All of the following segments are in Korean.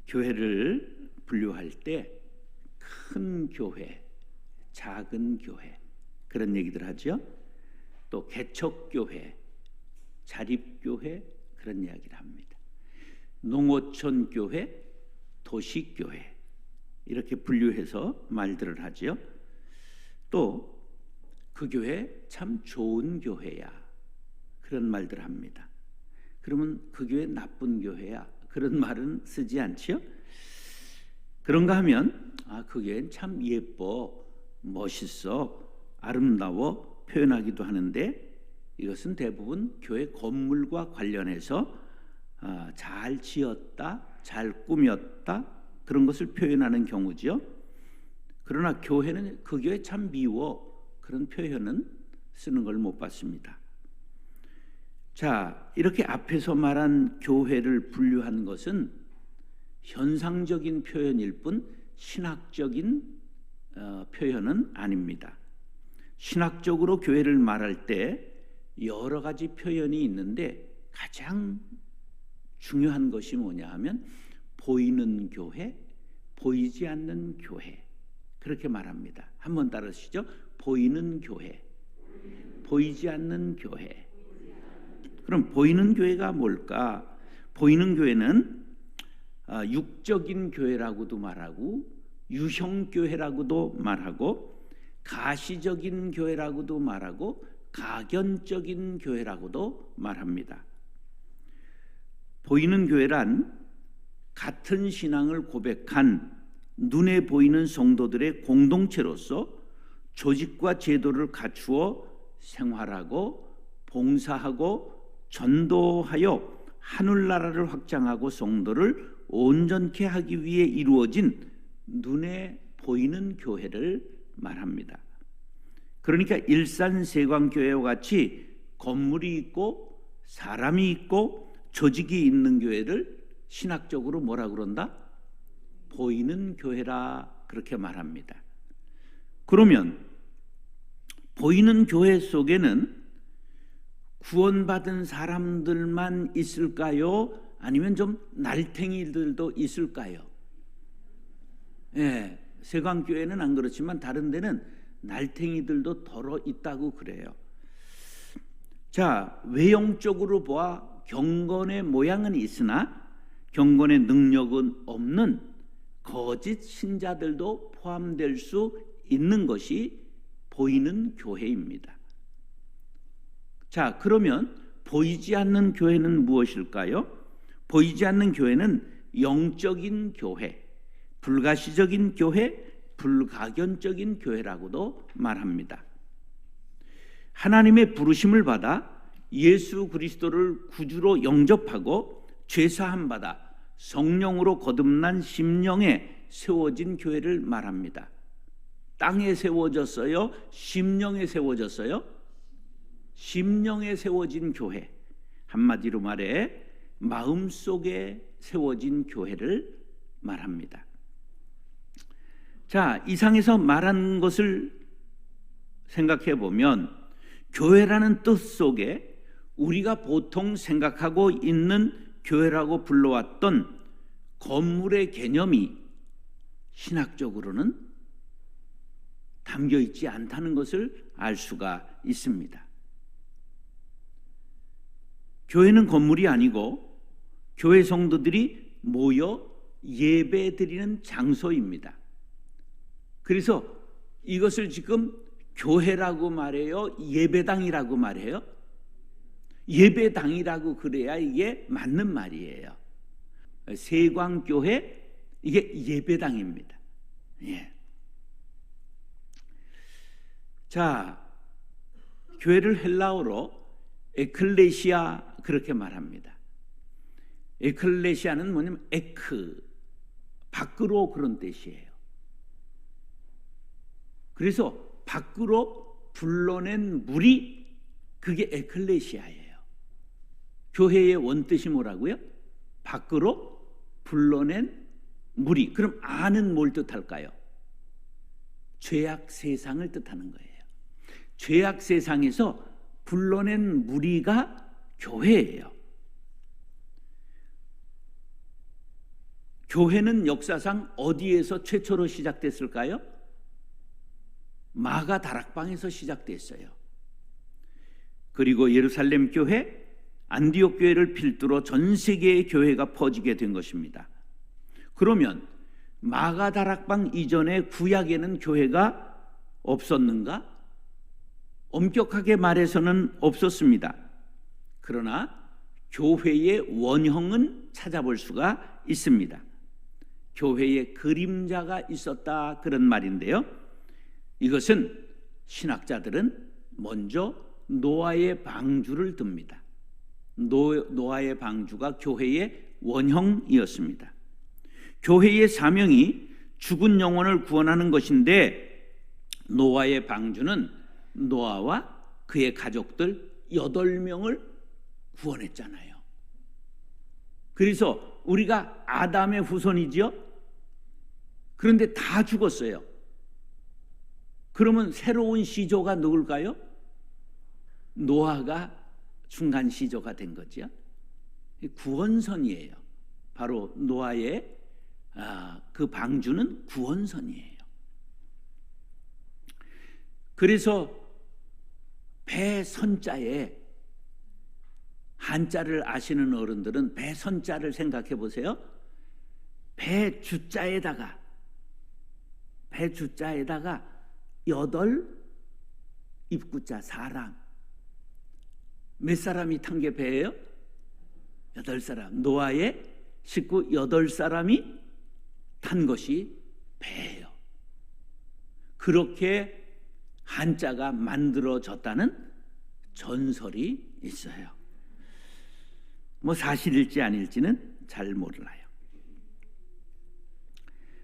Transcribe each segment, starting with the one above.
교회를 분류할 때 큰 교회, 작은 교회 그런 얘기들 하죠. 또 개척교회, 자립교회 그런 이야기를 합니다. 농어촌 교회, 도시교회 이렇게 분류해서 말들을 하죠. 또 그 교회 참 좋은 교회야 그런 말들 합니다. 그러면 그 교회 나쁜 교회야 그런 말은 쓰지 않지요. 그런가 하면 그 교회는 참 예뻐, 멋있어, 아름다워 표현하기도 하는데 이것은 대부분 교회 건물과 관련해서 잘 지었다, 잘 꾸몄다 그런 것을 표현하는 경우죠. 그러나 교회는 그 교회 참 미워 그런 표현은 쓰는 걸 못 봤습니다. 자, 이렇게 앞에서 말한 교회를 분류한 것은 현상적인 표현일 뿐 신학적인 표현은 아닙니다. 신학적으로 교회를 말할 때 여러 가지 표현이 있는데 가장 중요한 것이 뭐냐 하면 보이는 교회, 보이지 않는 교회 그렇게 말합니다. 한번 따라하시죠. 보이는 교회, 보이지 않는 교회. 그럼 보이는 교회가 뭘까? 보이는 교회는 육적인 교회라고도 말하고 유형교회라고도 말하고 가시적인 교회라고도 말하고 가견적인 교회라고도 말합니다. 보이는 교회란 같은 신앙을 고백한 눈에 보이는 성도들의 공동체로서 조직과 제도를 갖추어 생활하고 봉사하고 전도하여 하늘나라를 확장하고 성도를 온전케 하기 위해 이루어진 눈에 보이는 교회를 말합니다. 그러니까 일산세광교회와 같이 건물이 있고 사람이 있고 조직이 있는 교회를 신학적으로 뭐라 그런다? 보이는 교회라 그렇게 말합니다. 그러면 보이는 교회 속에는 구원받은 사람들만 있을까요? 아니면 좀 날탱이들도 있을까요? 예, 세광교회는 안 그렇지만 다른 데는 날탱이들도 더러 있다고 그래요. 자, 외형적으로 보아 경건의 모양은 있으나 경건의 능력은 없는 거짓 신자들도 포함될 수 있는 것이 보이는 교회입니다. 자, 그러면 보이지 않는 교회는 무엇일까요? 보이지 않는 교회는 영적인 교회, 불가시적인 교회, 불가견적인 교회라고도 말합니다. 하나님의 부르심을 받아 예수 그리스도를 구주로 영접하고 죄사함 받아 성령으로 거듭난 심령에 세워진 교회를 말합니다. 땅에 세워졌어요? 심령에 세워졌어요? 심령에 세워진 교회. 한마디로 말해 마음속에 세워진 교회를 말합니다. 자, 이상에서 말한 것을 생각해 보면 교회라는 뜻 속에 우리가 보통 생각하고 있는 교회라고 불러왔던 건물의 개념이 신학적으로는 담겨 있지 않다는 것을 알 수가 있습니다. 교회는 건물이 아니고 교회 성도들이 모여 예배드리는 장소입니다. 그래서 이것을 지금 교회라고 말해요? 예배당이라고 말해요? 예배당이라고 그래야 이게 맞는 말이에요. 세광교회 이게 예배당입니다. 예. 자, 교회를 헬라어로 에클레시아 그렇게 말합니다. 에클레시아는 뭐냐면 에크, 밖으로 그런 뜻이에요. 그래서 밖으로 불러낸 물이 그게 에클레시아예요. 교회의 원뜻이 뭐라고요? 밖으로 불러낸 물이. 그럼 아는 뭘 뜻할까요? 죄악 세상을 뜻하는 거예요. 죄악 세상에서 불러낸 무리가 교회예요. 교회는 역사상 어디에서 최초로 시작됐을까요? 마가 다락방에서 시작됐어요. 그리고 예루살렘 교회, 안디옥 교회를 필두로 전 세계의 교회가 퍼지게 된 것입니다. 그러면 마가 다락방 이전에 구약에는 교회가 없었는가? 엄격하게 말해서는 없었습니다. 그러나 교회의 원형은 찾아볼 수가 있습니다. 교회의 그림자가 있었다, 그런 말인데요. 이것은 신학자들은 먼저 노아의 방주를 듭니다. 노아의 방주가 교회의 원형이었습니다. 교회의 사명이 죽은 영혼을 구원하는 것인데, 노아의 방주는 노아와 그의 가족들 8명을 구원했잖아요. 그래서 우리가 아담의 후손이지요. 그런데 다 죽었어요. 그러면 새로운 시조가 누굴까요? 노아가 중간 시조가 된 거죠. 구원선이에요. 바로 노아의 그 방주는 구원선이에요. 그래서 배 선자에, 한자를 아시는 어른들은 배 선자를 생각해 보세요. 배 주자에다가 8 입구자 사람, 몇 사람이 탄 게 배예요? 8사람. 노아의 식구 8사람이 탄 것이 배예요. 그렇게 한자가 만들어졌다는 전설이 있어요. 뭐 사실일지 아닐지는 잘 몰라요.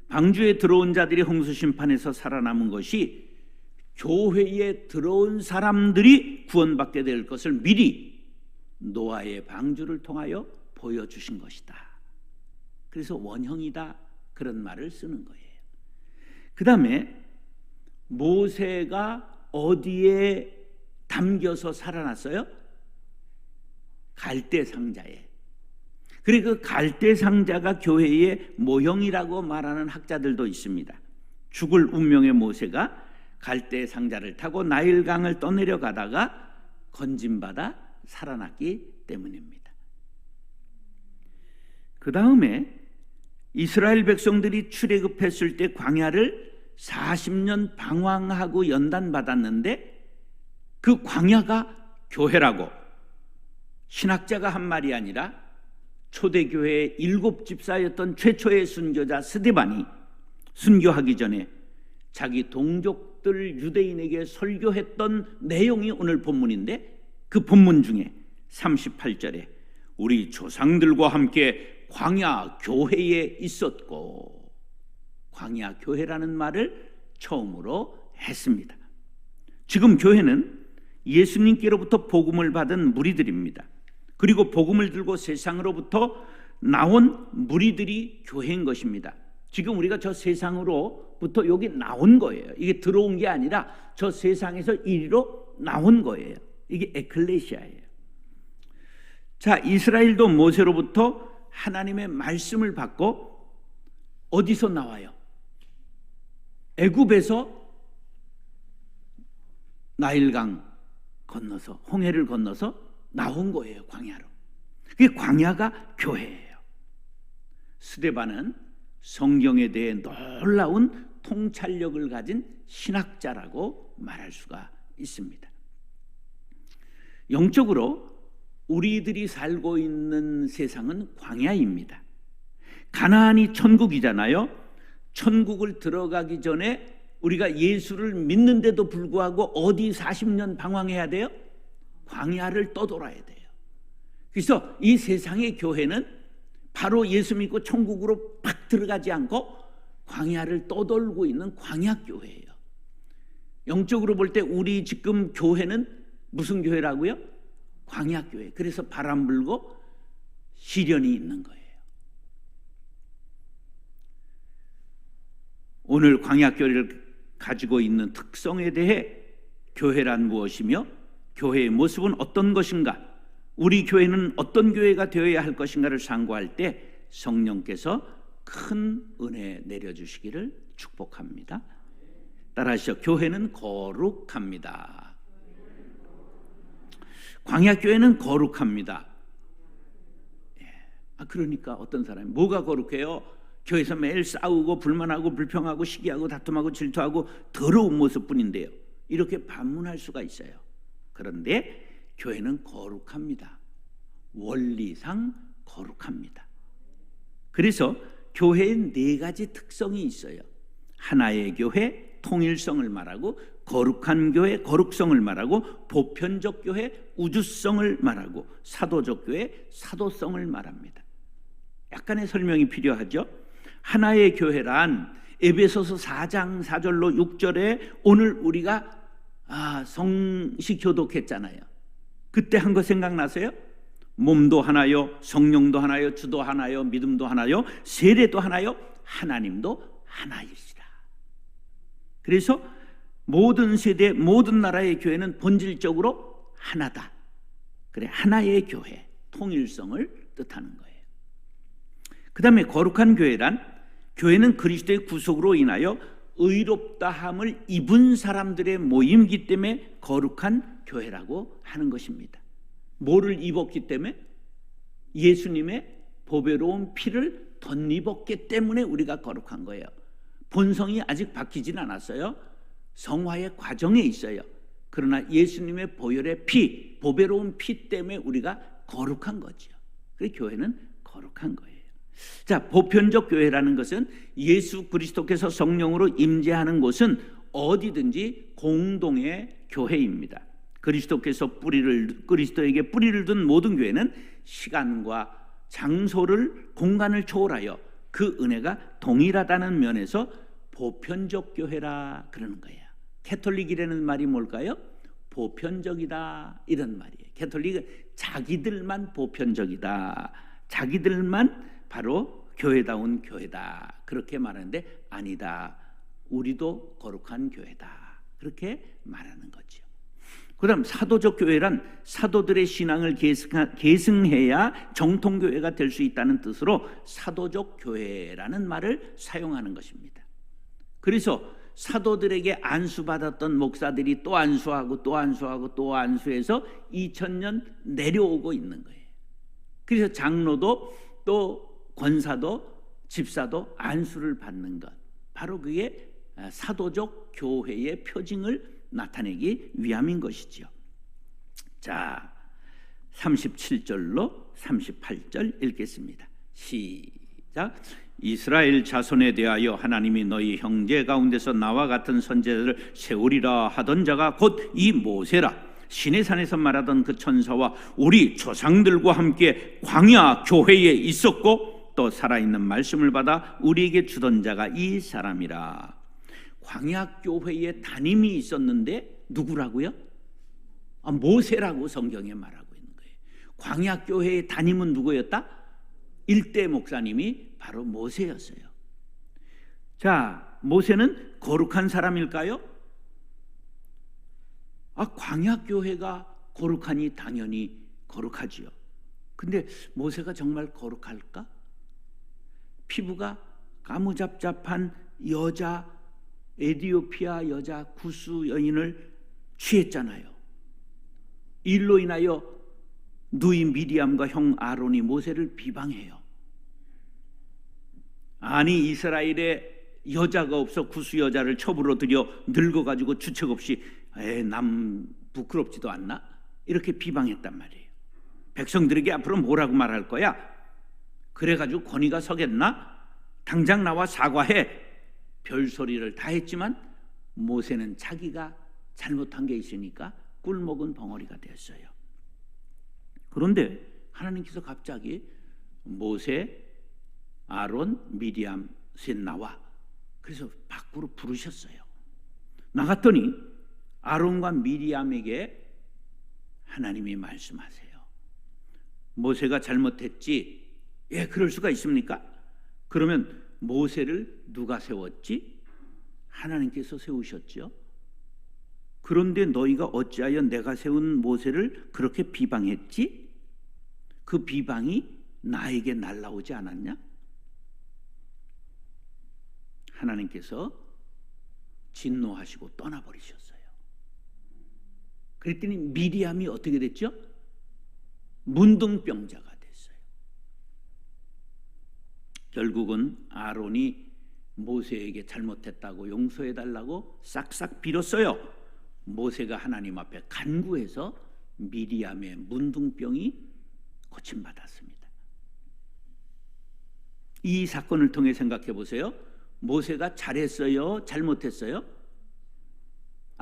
방주에 들어온 자들이 홍수 심판에서 살아남은 것이 교회에 들어온 사람들이 구원받게 될 것을 미리 노아의 방주를 통하여 보여주신 것이다. 그래서 원형이다, 그런 말을 쓰는 거예요. 그 다음에 모세가 어디에 담겨서 살아났어요? 갈대 상자에. 그리고 그 갈대 상자가 교회의 모형이라고 말하는 학자들도 있습니다. 죽을 운명의 모세가 갈대 상자를 타고 나일강을 떠내려가다가 건짐받아 살아났기 때문입니다. 그 다음에 이스라엘 백성들이 출애굽했을 때 광야를 40년 방황하고 연단받았는데, 그 광야가 교회라고 신학자가 한 말이 아니라 초대교회의 7집사였던 최초의 순교자 스데반이 순교하기 전에 자기 동족들 유대인에게 설교했던 내용이 오늘 본문인데, 그 본문 중에 38절에 우리 조상들과 함께 광야 교회에 있었고, 광야 교회라는 말을 처음으로 했습니다. 지금 교회는 예수님께로부터 복음을 받은 무리들입니다. 그리고 복음을 들고 세상으로부터 나온 무리들이 교회인 것입니다. 지금 우리가 저 세상으로부터 여기 나온 거예요. 이게 들어온 게 아니라 저 세상에서 이리로 나온 거예요. 이게 에클레시아예요. 자, 이스라엘도 모세로부터 하나님의 말씀을 받고 어디서 나와요? 애굽에서 나일강 건너서, 홍해를 건너서 나온 거예요, 광야로. 그게 광야가 교회예요. 스데반은 성경에 대해 놀라운 통찰력을 가진 신학자라고 말할 수가 있습니다. 영적으로 우리들이 살고 있는 세상은 광야입니다. 가나안이 천국이잖아요. 천국을 들어가기 전에 우리가 예수를 믿는데도 불구하고 어디 40년 방황해야 돼요? 광야를 떠돌아야 돼요. 그래서 이 세상의 교회는 바로 예수 믿고 천국으로 팍 들어가지 않고 광야를 떠돌고 있는 광야교회예요. 영적으로 볼 때 우리 지금 교회는 무슨 교회라고요? 광야교회. 그래서 바람 불고 시련이 있는 거예요. 오늘 광야교회를 가지고 있는 특성에 대해 교회란 무엇이며 교회의 모습은 어떤 것인가, 우리 교회는 어떤 교회가 되어야 할 것인가를 상고할 때 성령께서 큰 은혜 내려주시기를 축복합니다. 따라하시죠. 교회는 거룩합니다. 광야교회는 거룩합니다. 그러니까 어떤 사람이 뭐가 거룩해요? 교회에서 매일 싸우고 불만하고 불평하고 시기하고 다툼하고 질투하고 더러운 모습뿐인데요. 이렇게 반문할 수가 있어요. 그런데 교회는 거룩합니다. 원리상 거룩합니다. 그래서 교회에 네 가지 특성이 있어요. 하나의 교회, 통일성을 말하고, 거룩한 교회, 거룩성을 말하고, 보편적 교회, 우주성을 말하고, 사도적 교회, 사도성을 말합니다. 약간의 설명이 필요하죠. 하나의 교회란 에베소서 4장 4절로 6절에 오늘 우리가 성식 교독했잖아요. 그때 한 거 생각나세요? 몸도 하나요, 성령도 하나요, 주도 하나요, 믿음도 하나요, 세례도 하나요, 하나님도 하나이시라. 그래서 모든 세대, 모든 나라의 교회는 본질적으로 하나다. 그래, 하나의 교회, 통일성을 뜻하는 거예요. 그 다음에 거룩한 교회란, 교회는 그리스도의 구속으로 인하여 의롭다함을 입은 사람들의 모임이기 때문에 거룩한 교회라고 하는 것입니다. 뭐를 입었기 때문에? 예수님의 보배로운 피를 덧입었기 때문에 우리가 거룩한 거예요. 본성이 아직 바뀌진 않았어요. 성화의 과정에 있어요. 그러나 예수님의 보혈의 피, 보배로운 피 때문에 우리가 거룩한 거죠. 그래서 교회는 거룩한 거예요. 자, 보편적 교회라는 것은 예수 그리스도께서 성령으로 임재하는 곳은 어디든지 공동의 교회입니다. 그리스도에게 뿌리를 둔 모든 교회는 시간과 장소를, 공간을 초월하여 그 은혜가 동일하다는 면에서 보편적 교회라 그러는 거예요. 캐톨릭이라는 말이 뭘까요? 보편적이다, 이런 말이에요. 캐톨릭은 자기들만 보편적이다, 자기들만 바로 교회다운 교회다, 그렇게 말하는데 아니다, 우리도 거룩한 교회다, 그렇게 말하는 거죠. 그 다음 사도적 교회란 사도들의 신앙을 계승해야 정통교회가 될 수 있다는 뜻으로 사도적 교회라는 말을 사용하는 것입니다. 그래서 사도들에게 안수받았던 목사들이 또 안수하고 또 안수하고 또 안수해서 2000년 내려오고 있는 거예요. 그래서 장로도 또 권사도 집사도 안수를 받는 것, 바로 그게 사도적 교회의 표징을 나타내기 위함인 것이지요. 자, 37절로 38절 읽겠습니다. 시작. 이스라엘 자손에 대하여 하나님이 너희 형제 가운데서 나와 같은 선지자를 세우리라 하던 자가 곧 이 모세라. 시내산에서 말하던 그 천사와 우리 조상들과 함께 광야 교회에 있었고 또 살아있는 말씀을 받아 우리에게 주던 자가 이 사람이라. 광야 교회에 담임이 있었는데 누구라고요? 모세라고 성경에 말하고 있는 거예요. 광야 교회의 담임은 누구였다? 일대 목사님이 바로 모세였어요. 자, 모세는 거룩한 사람일까요? 광야 교회가 거룩하니 당연히 거룩하지요. 근데 모세가 정말 거룩할까? 피부가 까무잡잡한 여자, 에디오피아 여자 구스 여인을 취했잖아요. 일로 인하여 누이 미리암과 형 아론이 모세를 비방해요. 아니, 이스라엘에 여자가 없어 구스 여자를 첩으로 들여 늙어가지고 주책 없이 남 부끄럽지도 않나? 이렇게 비방했단 말이에요. 백성들에게 앞으로 뭐라고 말할 거야? 그래가지고 권위가 서겠나? 당장 나와 사과해. 별소리를 다 했지만 모세는 자기가 잘못한 게 있으니까 꿀먹은 벙어리가 됐어요. 그런데 하나님께서 갑자기 모세, 아론, 미리암 셋 나와. 그래서 밖으로 부르셨어요. 나갔더니 아론과 미리암에게 하나님이 말씀하세요. 모세가 잘못했지? 예, 그럴 수가 있습니까? 그러면 모세를 누가 세웠지? 하나님께서 세우셨죠. 그런데 너희가 어찌하여 내가 세운 모세를 그렇게 비방했지? 그 비방이 나에게 날라오지 않았냐? 하나님께서 진노하시고 떠나버리셨어요. 그랬더니 미리암이 어떻게 됐죠? 문둥병자가 됐어요. 결국은 아론이 모세에게 잘못했다고 용서해달라고 싹싹 빌었어요. 모세가 하나님 앞에 간구해서 미리암의 문둥병이 고침받았습니다. 이 사건을 통해 생각해 보세요. 모세가 잘했어요? 잘못했어요?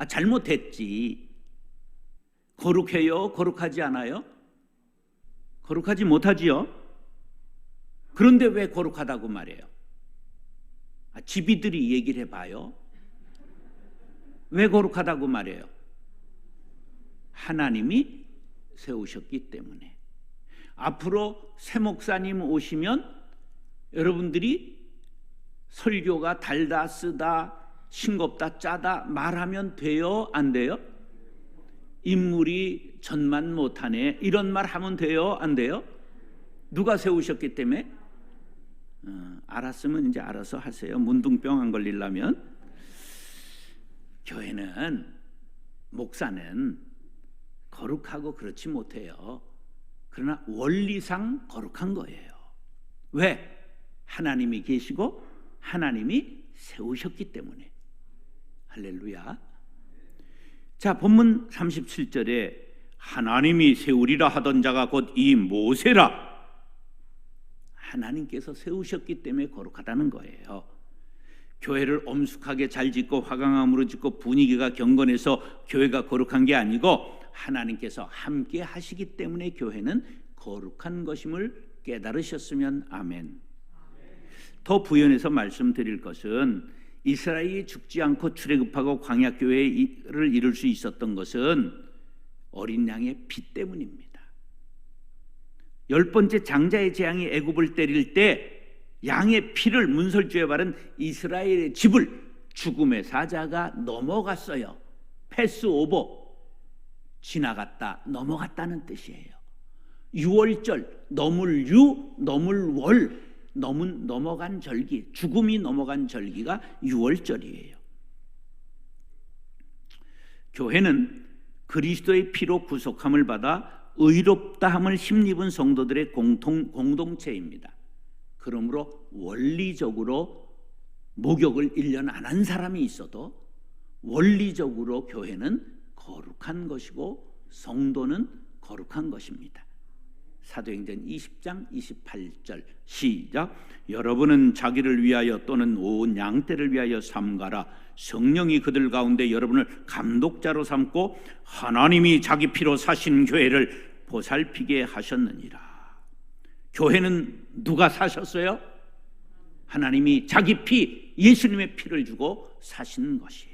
잘못했지. 거룩해요? 거룩하지 않아요? 거룩하지 못하지요? 그런데 왜 거룩하다고 말해요? 집이들이 얘기를 해봐요. 왜 거룩하다고 말해요? 하나님이 세우셨기 때문에. 앞으로 새 목사님 오시면 여러분들이 설교가 달다 쓰다 싱겁다 짜다 말하면 돼요? 안 돼요? 인물이 전만 못하네 이런 말 하면 돼요? 안 돼요? 누가 세우셨기 때문에? 알았으면 이제 알아서 하세요. 문둥병 안 걸리려면. 교회는, 목사는 거룩하고 그렇지 못해요. 그러나 원리상 거룩한 거예요. 왜? 하나님이 계시고 하나님이 세우셨기 때문에. 할렐루야. 자, 본문 37절에 하나님이 세우리라 하던 자가 곧 이 모세라. 하나님께서 세우셨기 때문에 거룩하다는 거예요. 교회를 엄숙하게 잘 짓고 화강암으로 짓고 분위기가 경건해서 교회가 거룩한 게 아니고 하나님께서 함께 하시기 때문에 교회는 거룩한 것임을 깨달으셨으면 아멘. 더 부연해서 말씀드릴 것은 이스라엘이 죽지 않고 출애굽하고 광야교회를 이룰 수 있었던 것은 어린 양의 피 때문입니다. 10번째 장자의 재앙이 애굽을 때릴 때 양의 피를 문설주에 바른 이스라엘의 집을 죽음의 사자가 넘어갔어요. 패스오버, 지나갔다, 넘어갔다는 뜻이에요. 유월절, 넘을 유, 넘을 월, 넘어간 절기, 죽음이 넘어간 절기가 유월절이에요. 교회는 그리스도의 피로 구속함을 받아 의롭다함을 힘입은 성도들의 공동체입니다. 그러므로 원리적으로 목욕을 1년 안 한 사람이 있어도 원리적으로 교회는 거룩한 것이고 성도는 거룩한 것입니다. 사도행전 20장 28절 시작. 여러분은 자기를 위하여 또는 온 양떼를 위하여 삼가라. 성령이 그들 가운데 여러분을 감독자로 삼고 하나님이 자기 피로 사신 교회를 보살피게 하셨느니라. 교회는 누가 사셨어요? 하나님이 자기 피, 예수님의 피를 주고 사신 것이에요.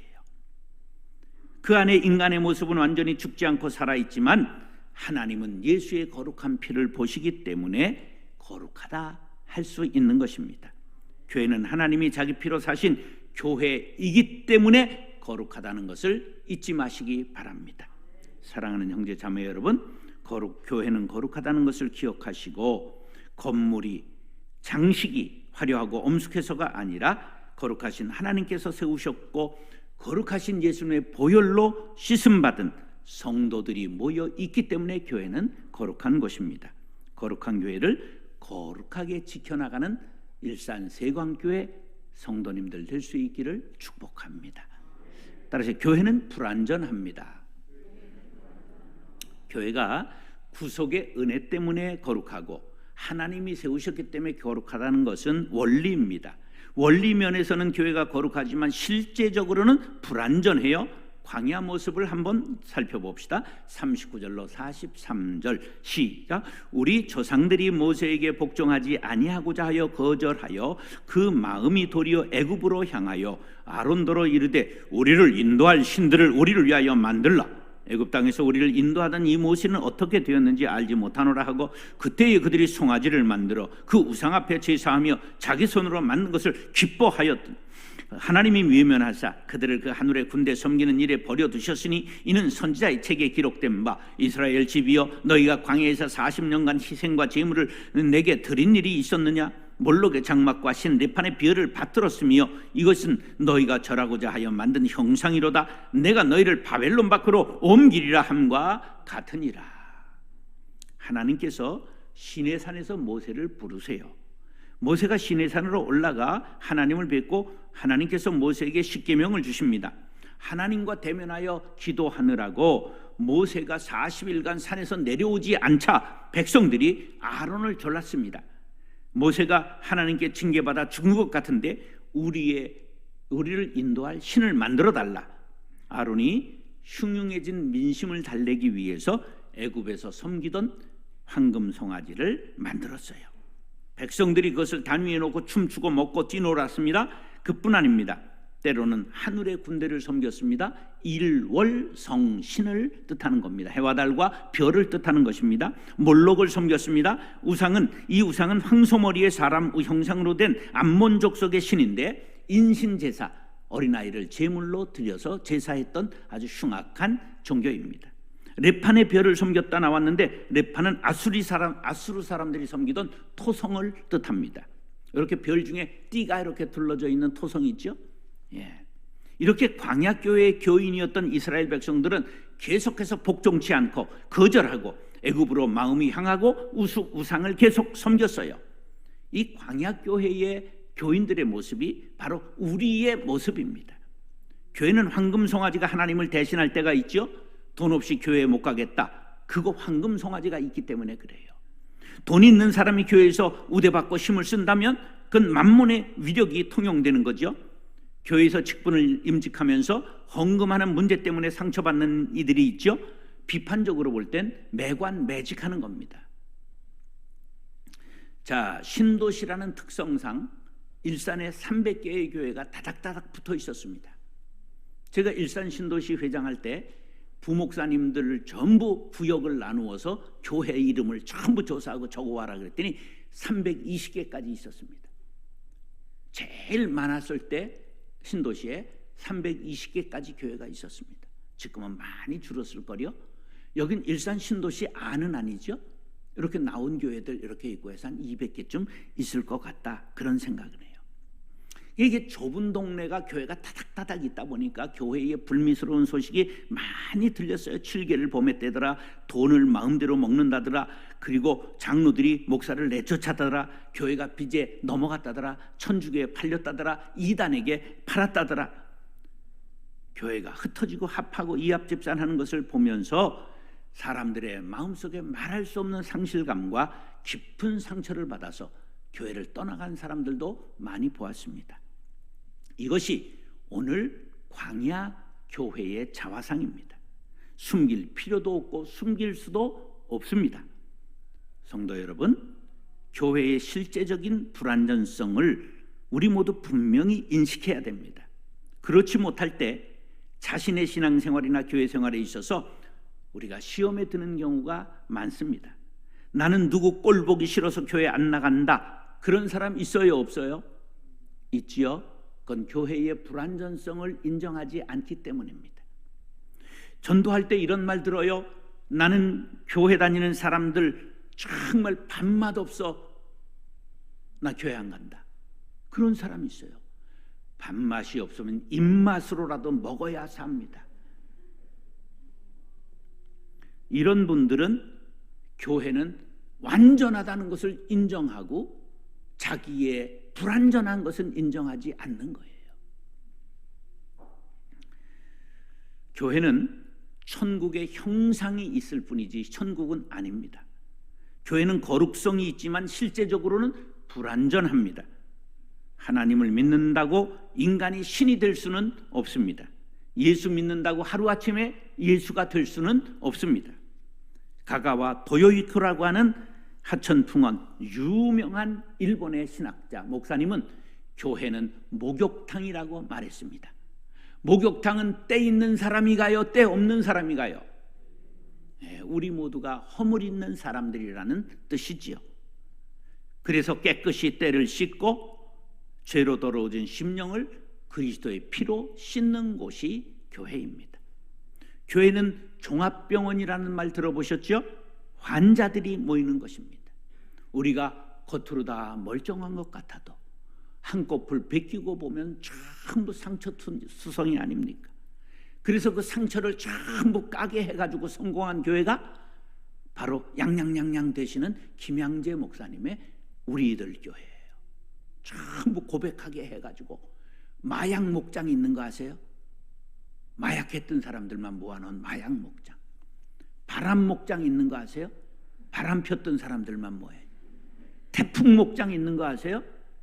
그 안에 인간의 모습은 완전히 죽지 않고 살아있지만 하나님은 예수의 거룩한 피를 보시기 때문에 거룩하다 할 수 있는 것입니다. 교회는 하나님이 자기 피로 사신 교회이기 때문에 거룩하다는 것을 잊지 마시기 바랍니다. 사랑하는 형제 자매 여러분, 교회는 거룩하다는 것을 기억하시고 건물이, 장식이 화려하고 엄숙해서가 아니라 거룩하신 하나님께서 세우셨고 거룩하신 예수님의 보혈로 씻음받은 성도들이 모여 있기 때문에 교회는 거룩한 것입니다. 거룩한 교회를 거룩하게 지켜나가는 일산 세광교회 성도님들 될 수 있기를 축복합니다. 따라서 교회는 불완전합니다. 교회가 구속의 은혜 때문에 거룩하고 하나님이 세우셨기 때문에 거룩하다는 것은 원리입니다. 원리 면에서는 교회가 거룩하지만 실제적으로는 불완전해요. 광야 모습을 한번 살펴봅시다. 39절로 43절 시작. 우리 조상들이 모세에게 복종하지 아니하고자 하여 거절하여 그 마음이 도리어 애굽으로 향하여 아론도로 이르되 우리를 인도할 신들을 우리를 위하여 만들라. 애굽 땅에서 우리를 인도하던 이 모세는 어떻게 되었는지 알지 못하노라 하고 그때에 그들이 송아지를 만들어 그 우상 앞에 제사하며 자기 손으로 만든 것을 기뻐하였던 하나님이 외면하사 그들을 그 하늘의 군대 섬기는 일에 버려두셨으니 이는 선지자의 책에 기록된 바 이스라엘 집이여 너희가 광야에서 40년간 희생과 제물을 내게 드린 일이 있었느냐? 몰록의 장막과 신 레판의 별을 받들었으며 이것은 너희가 절하고자 하여 만든 형상이로다. 내가 너희를 바벨론 밖으로 옮기리라 함과 같으니라. 하나님께서 시내산에서 모세를 부르세요. 모세가 시내산으로 올라가 하나님을 뵙고 하나님께서 모세에게 십계명을 주십니다. 하나님과 대면하여 기도하느라고 모세가 40일간 산에서 내려오지 않자 백성들이 아론을 졸랐습니다. 모세가 하나님께 징계받아 죽은 것 같은데 우리를 인도할 신을 만들어 달라. 아론이 흉흉해진 민심을 달래기 위해서 애굽에서 섬기던 황금 송아지를 만들었어요. 백성들이 그것을 단 위에 놓고 춤추고 먹고 뛰놀았습니다. 그뿐 아닙니다. 때로는 하늘의 군대를 섬겼습니다. 일월성신을 뜻하는 겁니다. 해와 달과 별을 뜻하는 것입니다. 몰록을 섬겼습니다. 이 우상은 황소머리의 사람 형상으로 된 암몬 족속의 신인데 인신제사, 어린아이를 제물로 드려서 제사했던 아주 흉악한 종교입니다. 레판의 별을 섬겼다 나왔는데 레판은 아수르 사람들이 섬기던 토성을 뜻합니다. 이렇게 별 중에 띠가 이렇게 둘러져 있는 토성이 있죠. 예. 이렇게 광야교회의 교인이었던 이스라엘 백성들은 계속해서 복종치 않고 거절하고 애굽으로 마음이 향하고 우상을 계속 섬겼어요. 이 광야교회의 교인들의 모습이 바로 우리의 모습입니다. 교회는 황금 송아지가 하나님을 대신할 때가 있죠. 돈 없이 교회에 못 가겠다. 그거 황금 송아지가 있기 때문에 그래요. 돈 있는 사람이 교회에서 우대받고 힘을 쓴다면 그건 만몬의 위력이 통용되는 거죠. 교회에서 직분을 임직하면서 헌금하는 문제 때문에 상처받는 이들이 있죠. 비판적으로 볼 땐 매관매직하는 겁니다. 자, 신도시라는 특성상 일산에 300개의 교회가 다닥다닥 붙어 있었습니다. 제가 일산 신도시 회장할 때 부목사님들을 전부 구역을 나누어서 교회 이름을 전부 조사하고 적어와라 그랬더니 320개까지 있었습니다. 제일 많았을 때 신도시에 320개까지 교회가 있었습니다. 지금은 많이 줄었을 거요. 여긴 일산 신도시 안은 아니죠. 이렇게 나온 교회들 이렇게 있고 해서 한 200개쯤 있을 것 같다, 그런 생각을 해요. 이게 좁은 동네가 교회가 타닥타닥 있다 보니까 교회의 불미스러운 소식이 많이 들렸어요. 칠계를 봄에 떼더라, 돈을 마음대로 먹는다더라, 그리고 장로들이 목사를 내쫓았다더라, 교회가 빚에 넘어갔다더라, 천주교에 팔렸다더라, 이단에게 팔았다더라. 교회가 흩어지고 합하고 이합집산하는 것을 보면서 사람들의 마음속에 말할 수 없는 상실감과 깊은 상처를 받아서 교회를 떠나간 사람들도 많이 보았습니다. 이것이 오늘 광야 교회의 자화상입니다. 숨길 필요도 없고 숨길 수도 없습니다. 성도 여러분, 교회의 실제적인 불완전성을 우리 모두 분명히 인식해야 됩니다. 그렇지 못할 때 자신의 신앙생활이나 교회 생활에 있어서 우리가 시험에 드는 경우가 많습니다. 나는 누구 꼴 보기 싫어서 교회 안 나간다, 그런 사람 있어요, 없어요? 있지요. 그건 교회의 불완전성을 인정하지 않기 때문입니다. 전도할 때 이런 말 들어요. 나는 교회 다니는 사람들 정말 밥맛 없어, 나 교회 안 간다. 그런 사람이 있어요. 밥맛이 없으면 입맛으로라도 먹어야 삽니다. 이런 분들은 교회는 완전하다는 것을 인정하고 자기의 불완전한 것은 인정하지 않는 거예요. 교회는 천국의 형상이 있을 뿐이지 천국은 아닙니다. 교회는 거룩성이 있지만 실제적으로는 불완전합니다. 하나님을 믿는다고 인간이 신이 될 수는 없습니다. 예수 믿는다고 하루아침에 예수가 될 수는 없습니다. 가가와 도요이토라고 하는 하천풍원 유명한 일본의 신학자 목사님은 교회는 목욕탕이라고 말했습니다. 목욕탕은 때 있는 사람이 가요, 때 없는 사람이 가요? 우리 모두가 허물 있는 사람들이라는 뜻이지요. 그래서 깨끗이 때를 씻고 죄로 더러워진 심령을 그리스도의 피로 씻는 곳이 교회입니다. 교회는 종합병원이라는 말 들어보셨죠? 환자들이 모이는 것입니다. 우리가 겉으로 다 멀쩡한 것 같아도 한꺼풀 벗기고 보면 전부 상처투성이 아닙니까? 그래서 그 상처를 전부 까게 해가지고 성공한 교회가 바로 양양양양 되시는 김양재 목사님의 우리들 교회예요. 전부 고백하게 해가지고 마약 목장 있는 거 아세요? 마약했던 사람들만 모아놓은 마약 목장. 바람 목장 있는 거 아세요? 바람 폈던 사람들만 모여요. 태풍 목장 있는 거 아세요?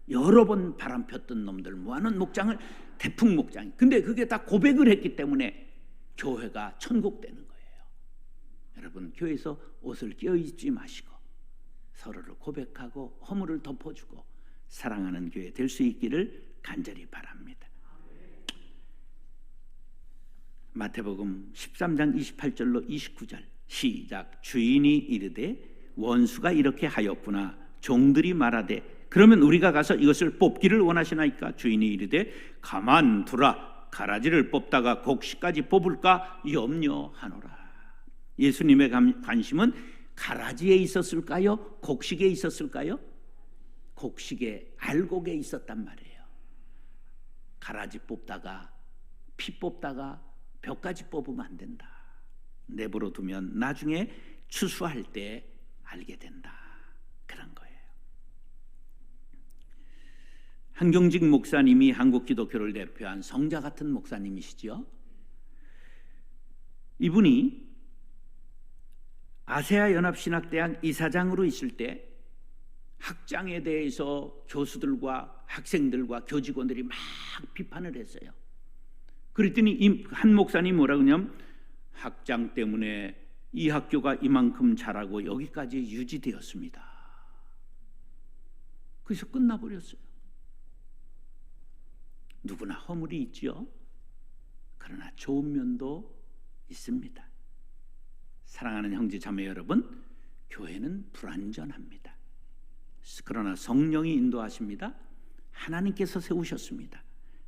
여러 번 바람 폈던 놈들 모아놓은 목장을 태풍 목장. 근데 그게 다 고백을 했기 때문에 교회가 천국 되는 거예요. 여러분, 교회에서 옷을 껴입지 마시고 서로를 고백하고 허물을 덮어주고 사랑하는 교회 될 수 있기를 간절히 바랍니다. 마태복음 13장 28절로 29절 시작. 주인이 이르되 원수가 이렇게 하였구나. 종들이 말하되 그러면 우리가 가서 이것을 뽑기를 원하시나이까? 주인이 이르되 가만두라. 가라지를 뽑다가 곡식까지 뽑을까 염려하노라. 예수님의 관심은 가라지에 있었을까요? 곡식에 있었을까요? 곡식에 알곡에 있었단 말이에요. 가라지 뽑다가 피 뽑다가 벼까지 뽑으면 안 된다. 내버려 두면 나중에 추수할 때 알게 된다. 그런 거예요. 한경직 목사님이 한국 기독교를 대표한 성자 같은 목사님이시죠. 이분이 아세아 연합신학대학 이사장으로 있을 때 학장에 대해서 교수들과 학생들과 교직원들이 막 비판을 했어요. 그랬더니 한 목사님이 뭐라 그러냐면 학장 때문에 이 학교가 이만큼 자라고 여기까지 유지되었습니다. 그래서 끝나버렸어요. 누구나 허물이 있죠. 그러나 좋은 면도 있습니다. 사랑하는 형제 자매 여러분, 교회는 불완전합니다. 그러나 성령이 인도하십니다. 하나님께서 세우셨습니다.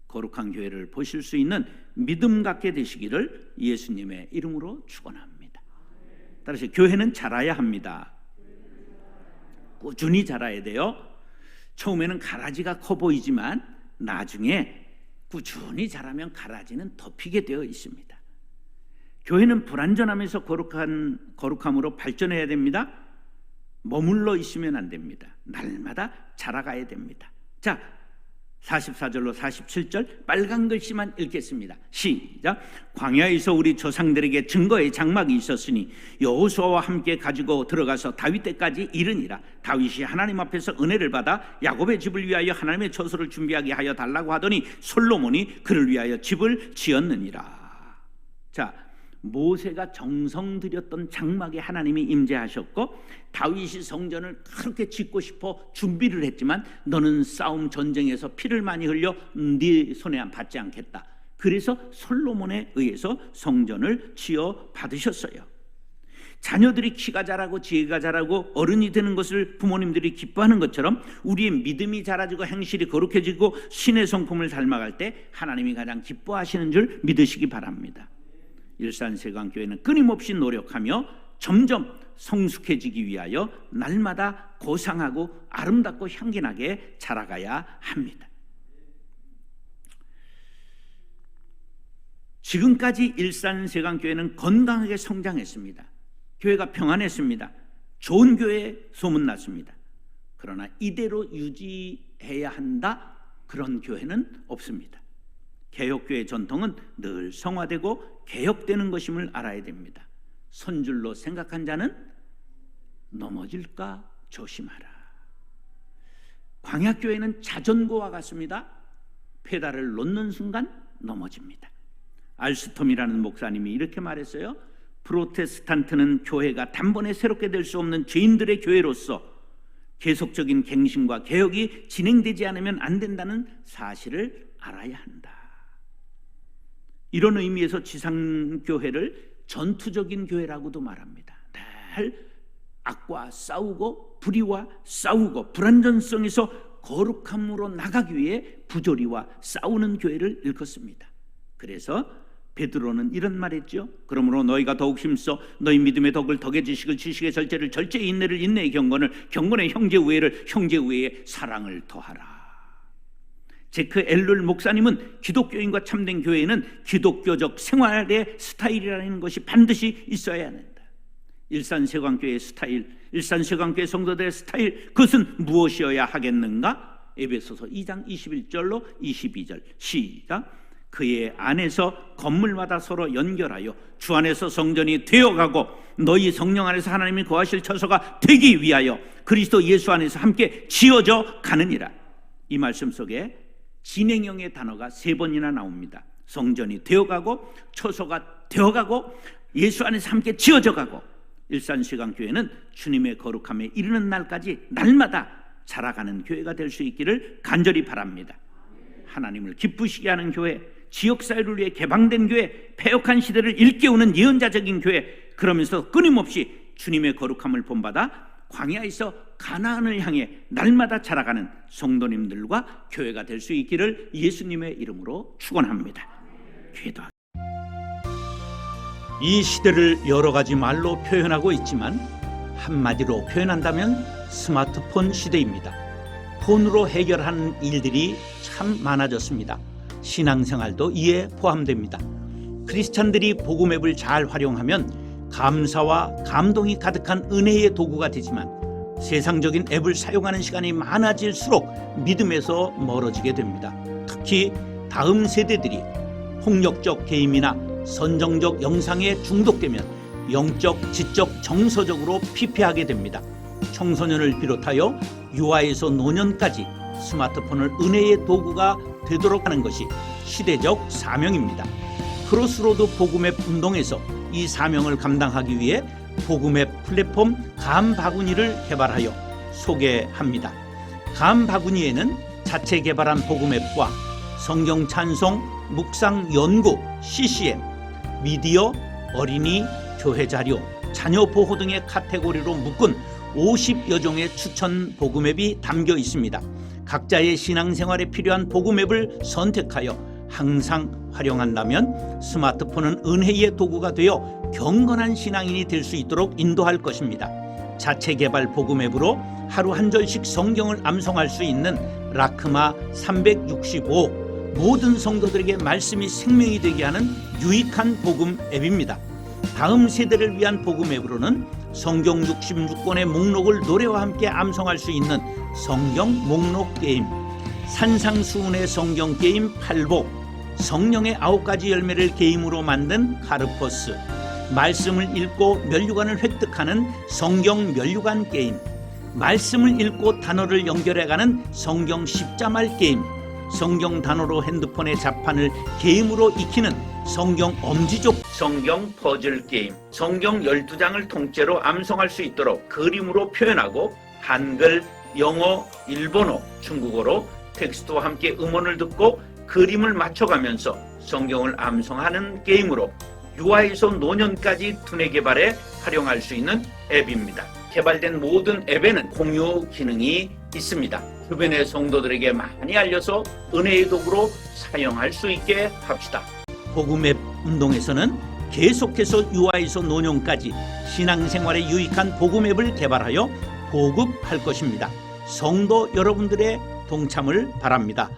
거룩한 교회를 보실 수 있는 믿음 갖게 되시기를 예수님의 이름으로 축원합니다. 따라서 교회는 자라야 합니다. 꾸준히 자라야 돼요. 처음에는 가라지가 커 보이지만 나중에 꾸준히 자라면 가라지는 덮이게 되어 있습니다. 교회는 불완전하면서 거룩함으로 발전해야 됩니다. 머물러 있으면 안 됩니다. 날마다 자라가야 됩니다. 자, 44절로 47절 빨간 글씨만 읽겠습니다. 시작. 광야에서 우리 조상들에게 증거의 장막이 있었으니 여호수아와 함께 가지고 들어가서 다윗 때까지 이르니라. 다윗이 하나님 앞에서 은혜를 받아 야곱의 집을 위하여 하나님의 처소를 준비하게 하여 달라고 하더니 솔로몬이 그를 위하여 집을 지었느니라. 자, 모세가 정성 들였던 장막에 하나님이 임재하셨고 다윗이 성전을 그렇게 짓고 싶어 준비를 했지만 너는 싸움 전쟁에서 피를 많이 흘려 네 손에 받지 않겠다. 그래서 솔로몬에 의해서 성전을 지어 받으셨어요. 자녀들이 키가 자라고 지혜가 자라고 어른이 되는 것을 부모님들이 기뻐하는 것처럼 우리의 믿음이 자라지고 행실이 거룩해지고 신의 성품을 닮아갈 때 하나님이 가장 기뻐하시는 줄 믿으시기 바랍니다. 일산세관교회는 끊임없이 노력하며 점점 성숙해지기 위하여 날마다 고상하고 아름답고 향기나게 자라가야 합니다. 지금까지 일산세관교회는 건강하게 성장했습니다. 교회가 평안했습니다. 좋은 교회 소문났습니다. 그러나 이대로 유지해야 한다, 그런 교회는 없습니다. 개혁교회 전통은 늘 성화되고 개혁되는 것임을 알아야 됩니다. 선줄로 생각한 자는 넘어질까 조심하라. 광야교회는 자전거와 같습니다. 페달을 놓는 순간 넘어집니다. 알스톰이라는 목사님이 이렇게 말했어요. 프로테스탄트는 교회가 단번에 새롭게 될 수 없는 죄인들의 교회로서 계속적인 갱신과 개혁이 진행되지 않으면 안 된다는 사실을 알아야 한다. 이런 의미에서 지상교회를 전투적인 교회라고도 말합니다. 늘 악과 싸우고 불의와 싸우고 불완전성에서 거룩함으로 나가기 위해 부조리와 싸우는 교회를 일컫습니다. 그래서 베드로는 이런 말했죠. 그러므로 너희가 더욱 힘써 너희 믿음의 덕을 덕의 지식을 지식의 절제를 절제의 인내를 인내의 경건을 경건의 형제 우애를 형제 우애의 사랑을 더하라. 제크 엘룰 목사님은 기독교인과 참된 교회에는 기독교적 생활의 스타일이라는 것이 반드시 있어야 한다. 일산세광교회의 스타일, 일산세광교회 성도들의 스타일, 그것은 무엇이어야 하겠는가? 에베소서 2장 21절로 22절 시작. 그의 안에서 건물마다 서로 연결하여 주 안에서 성전이 되어가고 너희 성령 안에서 하나님이 거하실 처소가 되기 위하여 그리스도 예수 안에서 함께 지어져 가느니라. 이 말씀 속에 진행형의 단어가 3번이나 나옵니다. 성전이 되어가고 처소가 되어가고 예수 안에서 함께 지어져 가고. 일산시강교회는 주님의 거룩함에 이르는 날까지 날마다 자라가는 교회가 될 수 있기를 간절히 바랍니다. 하나님을 기쁘시게 하는 교회, 지역사회를 위해 개방된 교회, 패역한 시대를 일깨우는 예언자적인 교회, 그러면서 끊임없이 주님의 거룩함을 본받아 광야에서 가나안을 향해 날마다 자라가는 성도님들과 교회가 될 수 있기를 예수님의 이름으로 축원합니다. 기도하겠습니다. 이 시대를 여러 가지 말로 표현하고 있지만 한마디로 표현한다면 스마트폰 시대입니다. 폰으로 해결하는 일들이 참 많아졌습니다. 신앙생활도 이에 포함됩니다. 크리스찬들이 복음 앱을 잘 활용하면 감사와 감동이 가득한 은혜의 도구가 되지만 세상적인 앱을 사용하는 시간이 많아질수록 믿음에서 멀어지게 됩니다. 특히 다음 세대들이 폭력적 게임이나 선정적 영상에 중독되면 영적, 지적, 정서적으로 피폐하게 됩니다. 청소년을 비롯하여 유아에서 노년까지 스마트폰을 은혜의 도구가 되도록 하는 것이 시대적 사명입니다. 크로스로드 복음앱 운동에서 이 사명을 감당하기 위해 복음앱 플랫폼 감바구니를 개발하여 소개합니다. 감바구니에는 자체 개발한 복음앱과 성경 찬송, 묵상 연구, CCM, 미디어, 어린이, 교회 자료, 자녀 보호 등의 카테고리로 묶은 50여 종의 추천 복음앱이 담겨 있습니다. 각자의 신앙생활에 필요한 복음앱을 선택하여 항상 활용한다면 스마트폰은 은혜의 도구가 되어 경건한 신앙인이 될 수 있도록 인도할 것입니다. 자체 개발 복음앱으로 하루 한 절씩 성경을 암송할 수 있는 라크마 365, 모든 성도들에게 말씀이 생명이 되게 하는 유익한 복음 앱입니다. 다음 세대를 위한 복음 앱으로는 성경 66권의 목록을 노래와 함께 암송할 수 있는 성경 목록 게임, 산상수훈의 성경 게임 8복, 성령의 9가지 열매를 게임으로 만든 카르포스, 말씀을 읽고 면류관을 획득하는 성경 면류관 게임, 말씀을 읽고 단어를 연결해가는 성경 십자말 게임, 성경 단어로 핸드폰의 자판을 게임으로 익히는 성경 엄지족 성경 퍼즐 게임, 성경 12장을 통째로 암송할 수 있도록 그림으로 표현하고 한글, 영어, 일본어, 중국어로 텍스트와 함께 음원을 듣고 그림을 맞춰가면서 성경을 암송하는 게임으로 유아에서 노년까지 두뇌 개발에 활용할 수 있는 앱입니다. 개발된 모든 앱에는 공유 기능이 있습니다. 주변의 성도들에게 많이 알려서 은혜의 도구로 사용할 수 있게 합시다. 복음앱 운동에서는 계속해서 유아에서 노년까지 신앙생활에 유익한 복음앱을 개발하여 보급할 것입니다. 성도 여러분들의 동참을 바랍니다.